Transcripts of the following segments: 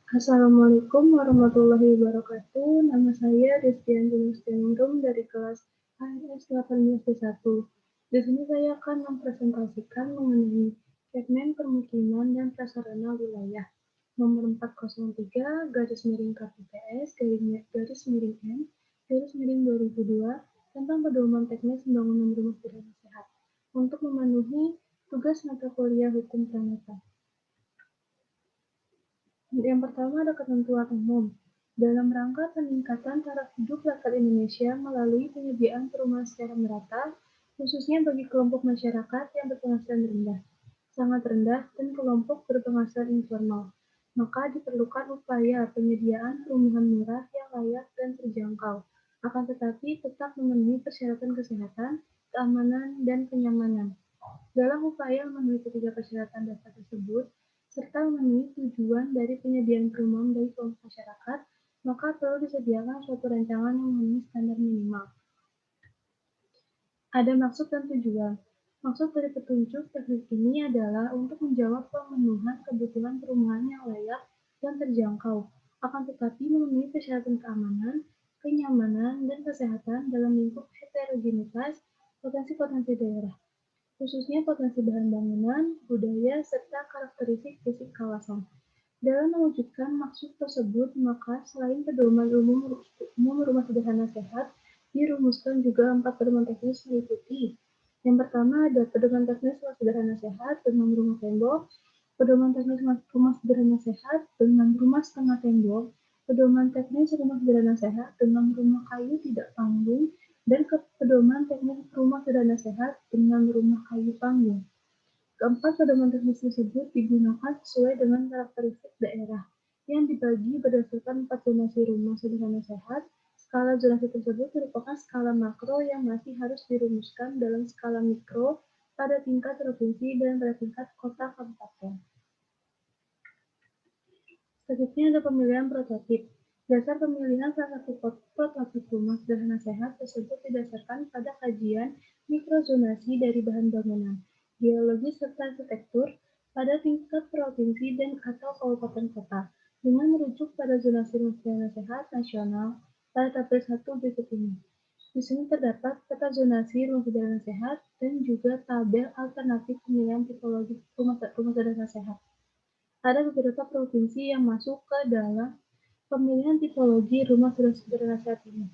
Assalamualaikum warahmatullahi wabarakatuh. Nama saya Rizdian Junusdiningrum dari kelas ANS 18B1. Di sini saya akan mempresentasikan mengenai segmen permukiman dan prasarana wilayah nomor 403 garis miring KPPS garis miring M garis miring 2002 tentang pedoman teknis pembangunan rumah sederhana sehat untuk memenuhi tugas mata kuliah hukum pranata. Yang pertama ada ketentuan umum. Dalam rangka peningkatan taraf hidup rakyat Indonesia melalui penyediaan perumahan secara merata, khususnya bagi kelompok masyarakat yang berpenghasilan rendah, sangat rendah, dan kelompok berpenghasilan informal, maka diperlukan upaya penyediaan perumahan murah yang layak dan terjangkau, akan tetapi tetap memenuhi persyaratan kesehatan, keamanan, dan kenyamanan. Dalam upaya memenuhi ketiga persyaratan dasar tersebut, serta memenuhi tujuan dari penyediaan perumahan bagi kelompok masyarakat, maka perlu disediakan suatu rancangan yang memenuhi standar minimal. Ada maksud dan tujuan. Maksud dari petunjuk teknis ini adalah untuk menjawab pemenuhan kebutuhan perumahan yang layak dan terjangkau, akan tetapi memenuhi persyaratan keamanan, kenyamanan, dan kesehatan dalam lingkup heterogenitas potensi-potensi daerah, khususnya potensi bahan bangunan, budaya, serta karakteristik fisik kawasan. Dalam mewujudkan maksud tersebut, maka selain pedoman umum rumah sederhana sehat, dirumuskan juga 4 pedoman teknis meliputi. Yang pertama ada pedoman teknis rumah sederhana sehat dengan rumah tembok, pedoman teknis rumah sederhana sehat dengan rumah setengah tembok, pedoman teknis rumah sederhana sehat dengan rumah kayu tidak panggung, dan pedoman teknis rumah sederhana sehat dengan rumah kayu panggung. Keempat pedoman teknis tersebut digunakan sesuai dengan karakteristik daerah yang dibagi berdasarkan 4 zonasi rumah sederhana sehat. Skala zonasi tersebut merupakan skala makro yang masih harus dirumuskan dalam skala mikro pada tingkat provinsi dan pada tingkat kota kabupaten. Selanjutnya ada pemilihan prototip. Dasar pemilihan salah satu prototip rumah sederhana sehat tersebut didasarkan pada kajian mikrozonasi dari bahan bangunan, geologi serta arsitektur pada tingkat provinsi dan atau kabupaten kota, dengan merujuk pada zonasi rumah sederhana sehat nasional pada tabel 1 berikut ini. Di sini terdapat peta zonasi rumah sederhana sehat dan juga tabel alternatif pemilihan tipologi rumah sederhana sehat. Ada beberapa provinsi yang masuk ke dalam pemilihan tipologi rumah sederhana sehat ini.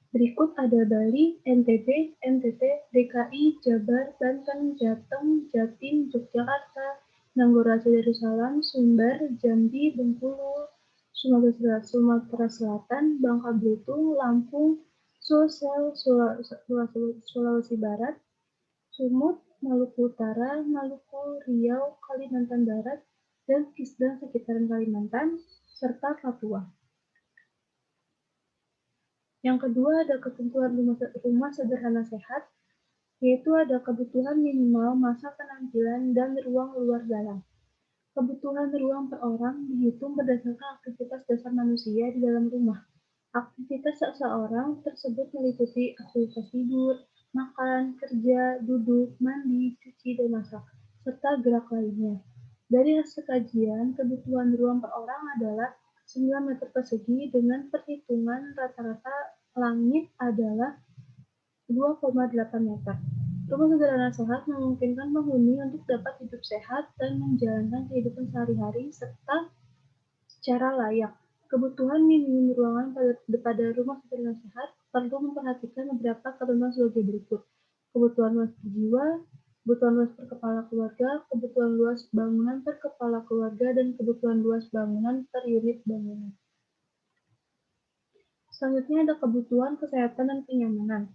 Berikut ada Bali, NTB, NTT, DKI, Jabar, Banten, Jateng, Jatim, Yogyakarta, Nanggorraja Darussalam, Sumbar, Jambi, Bengkulu, Sumatera Selatan, Bangka Belitung, Lampung, Sulsel, Sulawesi Barat, Sumut, Maluku Utara, Maluku, Riau, Kalimantan Barat, dan sekitaran Kalimantan, serta Papua. Yang kedua ada ketentuan rumah sederhana sehat, yaitu ada kebutuhan minimal masa penampilan dan ruang luar dalam. Kebutuhan ruang per orang dihitung berdasarkan aktivitas dasar manusia di dalam rumah. Aktivitas seseorang tersebut meliputi aktivitas tidur, makan, kerja, duduk, mandi, cuci, dan masak, serta gerak lainnya. Dari hasil kajian, kebutuhan ruang per orang adalah 9 meter persegi dengan perhitungan rata-rata langit adalah 2,8 meter. Rumah sederhana sehat memungkinkan penghuni untuk dapat hidup sehat dan menjalankan kehidupan sehari-hari serta secara layak. Kebutuhan minimum ruangan pada rumah sederhana sehat perlu memperhatikan beberapa ketentuan sebagai berikut. Kebutuhan luas per jiwa, kebutuhan luas per kepala keluarga, kebutuhan luas bangunan per kepala keluarga, dan kebutuhan luas bangunan per unit bangunan. Selanjutnya ada kebutuhan kesehatan dan kenyamanan.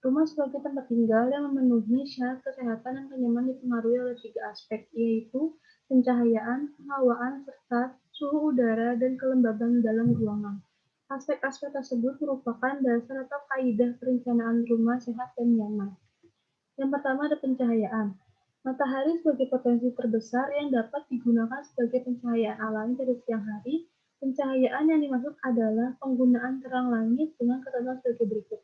Rumah sebagai tempat tinggal yang memenuhi syarat kesehatan dan kenyamanan dipengaruhi oleh 3 aspek, yaitu pencahayaan, penghawaan, serta suhu udara dan kelembaban dalam ruangan. Aspek-aspek tersebut merupakan dasar atau kaidah perencanaan rumah sehat dan nyaman. Yang pertama ada pencahayaan. Matahari sebagai potensi terbesar yang dapat digunakan sebagai pencahayaan alami pada siang hari. Pencahayaan yang dimaksud adalah penggunaan terang langit dengan ketentuan sebagai berikut.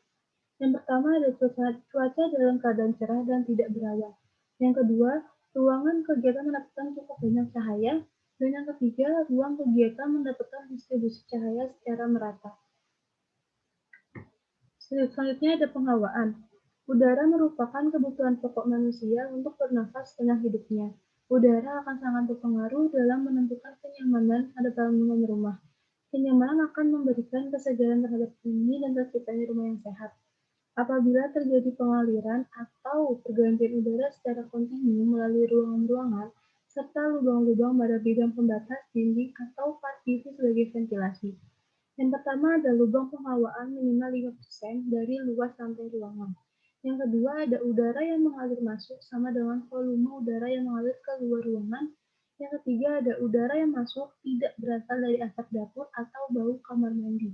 Yang pertama ada cuaca dalam keadaan cerah dan tidak berawan. Yang kedua, ruangan kegiatan mendapatkan cukup banyak cahaya. Dan yang ketiga, ruang kegiatan mendapatkan distribusi cahaya secara merata. Selanjutnya ada penghawaan. Udara merupakan kebutuhan pokok manusia untuk bernafas setengah hidupnya. Udara akan sangat berpengaruh dalam menentukan kenyamanan pada bangunan rumah. Kenyamanan akan memberikan kesegaran terhadap bumi dan terciptanya rumah yang sehat. Apabila terjadi pengaliran atau pergantian udara secara kontinu melalui ruangan-ruangan, serta lubang-lubang pada bidang pembatas dinding atau partisi sebagai ventilasi. Yang pertama ada lubang penghawaan minimal 5% dari luas lantai ruangan. Yang kedua ada udara yang mengalir masuk sama dengan volume udara yang mengalir ke luar ruangan. Yang ketiga ada udara yang masuk tidak berasal dari asap dapur atau bau kamar mandi.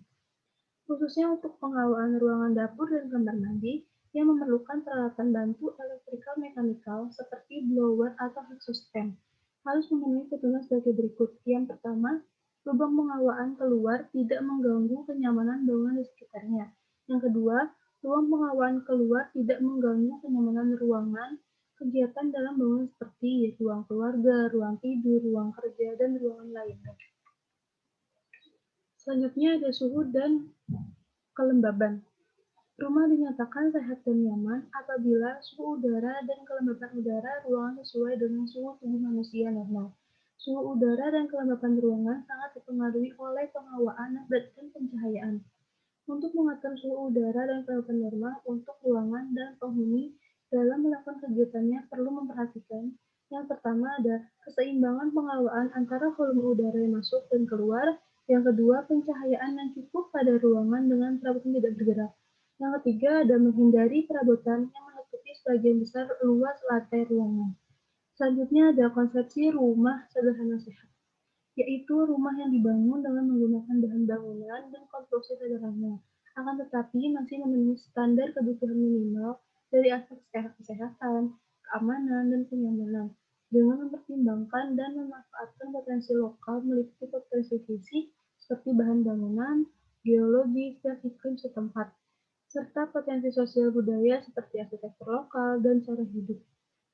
Khususnya untuk penghawaan ruangan dapur dan kamar mandi yang memerlukan peralatan bantu elektrikal mekanikal seperti blower atau exhaust fan, harus memenuhi ketentuan sebagai berikut. Yang pertama, lubang penghawaan keluar tidak mengganggu kenyamanan bangunan di sekitarnya. Yang kedua, lubang penghawaan keluar tidak mengganggu kenyamanan ruangan, kegiatan dalam bangunan seperti ruang keluarga, ruang tidur, ruang kerja, dan ruangan lainnya. Selanjutnya ada suhu dan kelembaban. Rumah dinyatakan sehat dan nyaman apabila suhu udara dan kelembapan udara ruangan sesuai dengan suhu tubuh manusia normal. Suhu udara dan kelembapan ruangan sangat dipengaruhi oleh penghawaan dan pencahayaan. Untuk mengatur suhu udara dan kelembapan normal untuk ruangan dan penghuni dalam melakukan kegiatannya perlu memperhatikan yang pertama ada keseimbangan penghawaan antara volume udara yang masuk dan keluar, yang kedua pencahayaan yang cukup pada ruangan dengan perabotan tidak bergerak, yang ketiga ada menghindari perabotan yang menutupi sebagian besar luas lantai ruangan. Selanjutnya ada konsepsi rumah sederhana sehat, yaitu rumah yang dibangun dengan menggunakan bahan bangunan dan konstruksi sederhana, akan tetapi masih memenuhi standar kebutuhan minimal dari aspek kesehatan, keamanan, dan kenyamanan, dengan mempertimbangkan dan memanfaatkan potensi lokal meliputi potensi fisik seperti bahan bangunan, geologis, dan iklim setempat, serta potensi sosial budaya seperti arsitektur lokal dan cara hidup.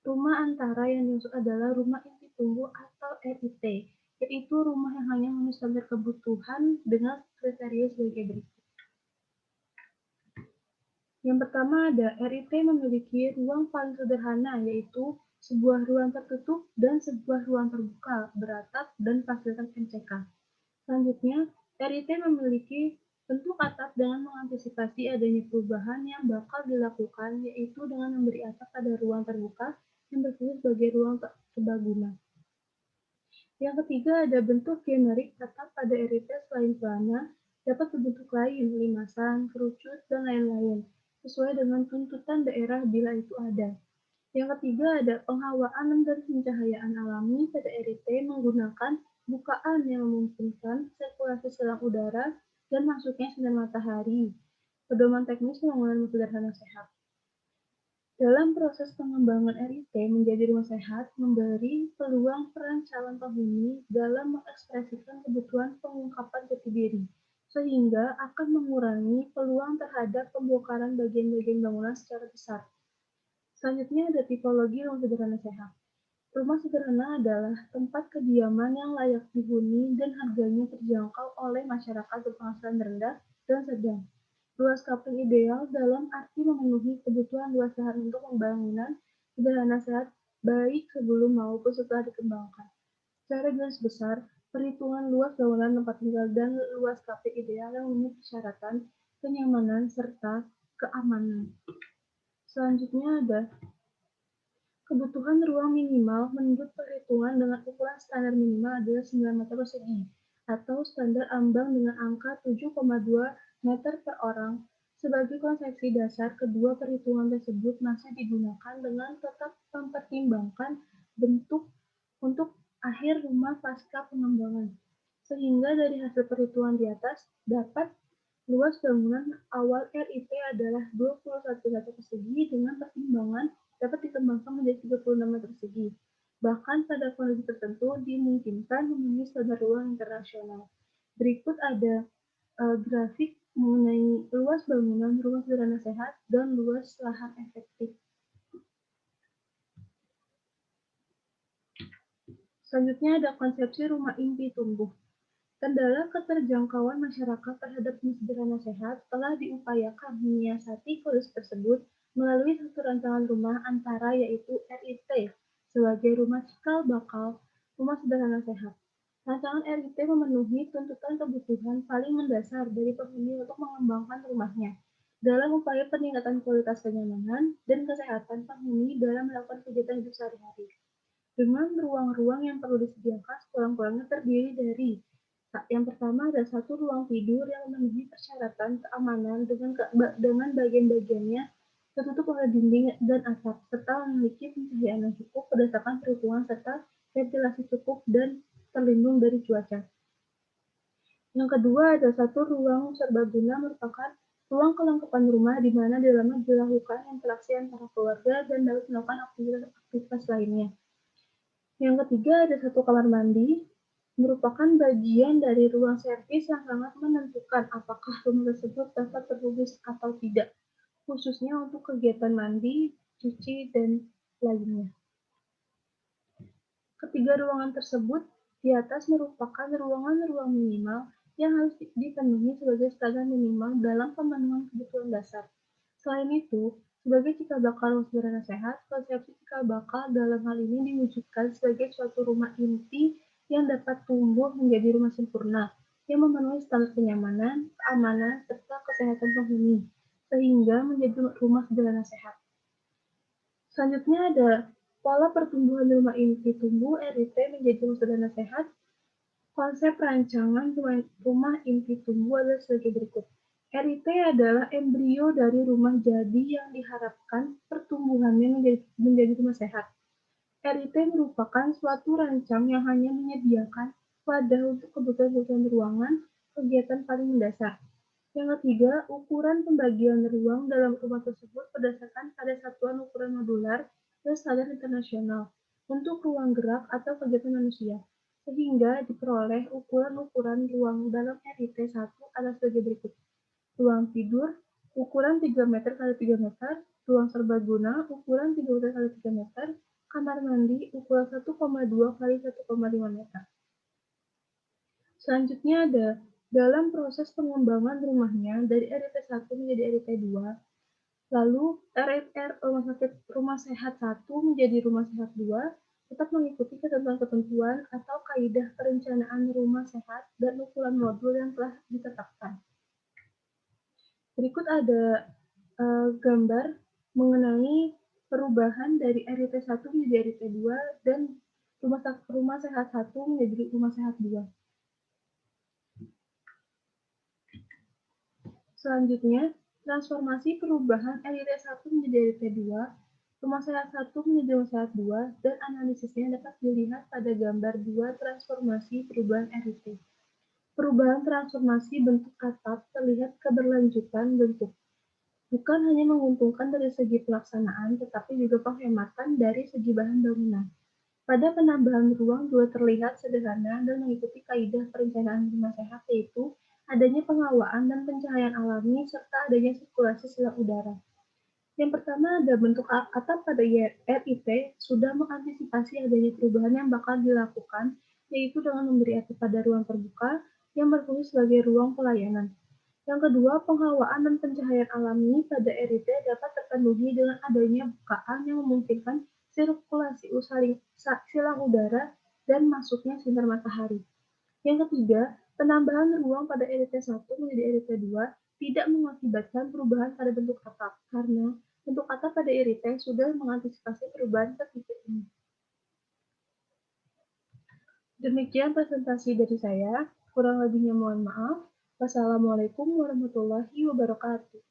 Rumah antara yang dimaksud adalah rumah inti tunggu atau RIT, yaitu rumah yang hanya memenuhi standar kebutuhan dengan kriteria sebagai berikut. Yang pertama ada RIT memiliki ruang paling sederhana, yaitu sebuah ruang tertutup dan sebuah ruang terbuka, beratap, dan fasilitas MCK. Selanjutnya, RIT memiliki bentuk atap dengan mengantisipasi adanya perubahan yang bakal dilakukan, yaitu dengan memberi atap pada ruang terbuka yang berfungsi sebagai ruang serbaguna. Yang ketiga ada bentuk generik atap pada RIT selain celana dapat berbentuk lain, limasan, kerucut, dan lain-lain, sesuai dengan tuntutan daerah bila itu ada. Yang ketiga ada penghawaan dan pencahayaan alami pada RIT menggunakan bukaan yang memungkinkan sirkulasi selang udara dan masuknya sinar matahari. Pedoman teknis pembangunan sederhana sehat. Dalam proses pengembangan RIT menjadi rumah sehat, memberi peluang peran calon penghuni dalam mengekspresikan kebutuhan pengungkapan jati diri, sehingga akan mengurangi peluang terhadap pembongkaran bagian-bagian bangunan secara besar. Selanjutnya ada tipologi rumah sederhana sehat. Rumah sederhana adalah tempat kediaman yang layak dihuni dan harganya terjangkau oleh masyarakat berpenghasilan rendah dan sedang. Luas kapling ideal dalam arti memenuhi kebutuhan luas lahan untuk pembangunan sederhana sehat baik sebelum maupun setelah dikembangkan. Secara garis besar, perhitungan luas bangunan tempat tinggal dan luas kapling ideal yang memenuhi persyaratan, kenyamanan, serta keamanan. Selanjutnya ada kebutuhan ruang minimal menurut perhitungan dengan ukuran standar minimal adalah 9 meter persegi, atau standar ambang dengan angka 7,2 meter per orang. Sebagai konsepsi dasar, kedua perhitungan tersebut masih digunakan dengan tetap mempertimbangkan bentuk untuk akhir rumah pasca pengembangan. Sehingga dari hasil perhitungan di atas, dapat luas bangunan awal RIT adalah 21 meter persegi dengan pertimbangan dapat dikembangkan menjadi 36 meter persegi. Bahkan pada kondisi tertentu dimungkinkan memenuhi standar ruang internasional. Berikut ada grafik mengenai luas bangunan rumah sederhana sehat dan luas lahan efektif. Selanjutnya ada konsepsi rumah impi tumbuh. Kendala keterjangkauan masyarakat terhadap rumah sederhana sehat telah diupayakan menyiasati kondisi tersebut melalui satu rancangan rumah antara yaitu RIT sebagai rumah cikal bakal rumah sederhana sehat. Rancangan RIT memenuhi tuntutan kebutuhan paling mendasar dari penghuni untuk mengembangkan rumahnya dalam upaya peningkatan kualitas kenyamanan dan kesehatan penghuni dalam melakukan kegiatan hidup sehari-hari. Dengan ruang-ruang yang perlu disediakan sekurang-kurangnya terdiri dari yang pertama ada satu ruang tidur yang memenuhi persyaratan keamanan dengan bagian-bagiannya tertutup oleh dinding dan atap, serta memiliki pencahayaan yang cukup berdasarkan perhitungan serta ventilasi cukup dan terlindung dari cuaca. Yang kedua ada satu ruang serbaguna merupakan ruang kelengkapan rumah di mana di dalamnya dilakukan interaksi antara keluarga dan dapat melakukan aktivitas lainnya. Yang ketiga ada satu kamar mandi, merupakan bagian dari ruang servis yang sangat menentukan apakah rumah tersebut dapat terhubung atau tidak, khususnya untuk kegiatan mandi, cuci, dan lainnya. Ketiga ruangan tersebut di atas merupakan ruangan-ruang minimal yang harus dipenuhi sebagai standar minimal dalam pemenuhan kebutuhan dasar. Selain itu, sebagai cikal bakal rumah sederhana sehat, konsepsi cikal bakal dalam hal ini diwujudkan sebagai suatu rumah inti yang dapat tumbuh menjadi rumah sempurna yang memenuhi standar kenyamanan, keamanan, serta kesehatan penghuni, sehingga menjadi rumah sederhana sehat. Selanjutnya ada pola pertumbuhan rumah inti tumbuh RIT menjadi rumah sederhana sehat. Konsep rancangan rumah inti tumbuh adalah sebagai berikut. RIT adalah embrio dari rumah jadi yang diharapkan pertumbuhannya menjadi rumah sehat. RIT merupakan suatu rancang yang hanya menyediakan wadah untuk kebutuhan ruangan kegiatan paling mendasar. Yang ketiga, ukuran pembagian ruang dalam rumah tersebut berdasarkan pada satuan ukuran modular dan standar internasional untuk ruang gerak atau kegiatan manusia, sehingga diperoleh ukuran-ukuran ruang dalam RIT 1 adalah sebagai berikut. Ruang tidur, ukuran 3 meter x 3 meter, ruang serbaguna, ukuran 3 meter x 3 meter, kamar mandi, ukuran 1,2 x 1,5 meter. Selanjutnya ada dalam proses pengembangan rumahnya dari RIT 1 menjadi RIT 2, lalu rumah sehat 1 menjadi rumah sehat 2, tetap mengikuti ketentuan-ketentuan atau kaidah perencanaan rumah sehat dan ukuran modul yang telah ditetapkan. Berikut ada gambar mengenai perubahan dari RIT 1 menjadi RIT 2 dan rumah sehat 1 menjadi rumah sehat 2. Selanjutnya, transformasi perubahan RIT 1 menjadi RIT 2, rumah sehat 1 menjadi rumah sehat 2, dan analisisnya dapat dilihat pada gambar 2 transformasi perubahan RIT. Perubahan transformasi bentuk atap terlihat keberlanjutan bentuk. Bukan hanya menguntungkan dari segi pelaksanaan, tetapi juga penghematan dari segi bahan bangunan. Pada penambahan ruang juga terlihat sederhana dan mengikuti kaidah perencanaan rumah sehat, yaitu adanya pengawaan dan pencahayaan alami serta adanya sirkulasi selang udara. Yang pertama ada bentuk atap pada RIT sudah mengantisipasi adanya perubahan yang bakal dilakukan, yaitu dengan memberi atap pada ruang terbuka yang berfungsi sebagai ruang pelayanan. Yang kedua, penghawaan dan pencahayaan alami pada RIT dapat terpenuhi dengan adanya bukaan yang memungkinkan sirkulasi silang udara dan masuknya sinar matahari. Yang ketiga, penambahan ruang pada RIT 1 menjadi RIT 2 tidak mengakibatkan perubahan pada bentuk atap, karena bentuk atap pada RIT sudah mengantisipasi perubahan ketiga ini. Demikian presentasi dari saya, kurang lebihnya mohon maaf. Wassalamualaikum warahmatullahi wabarakatuh.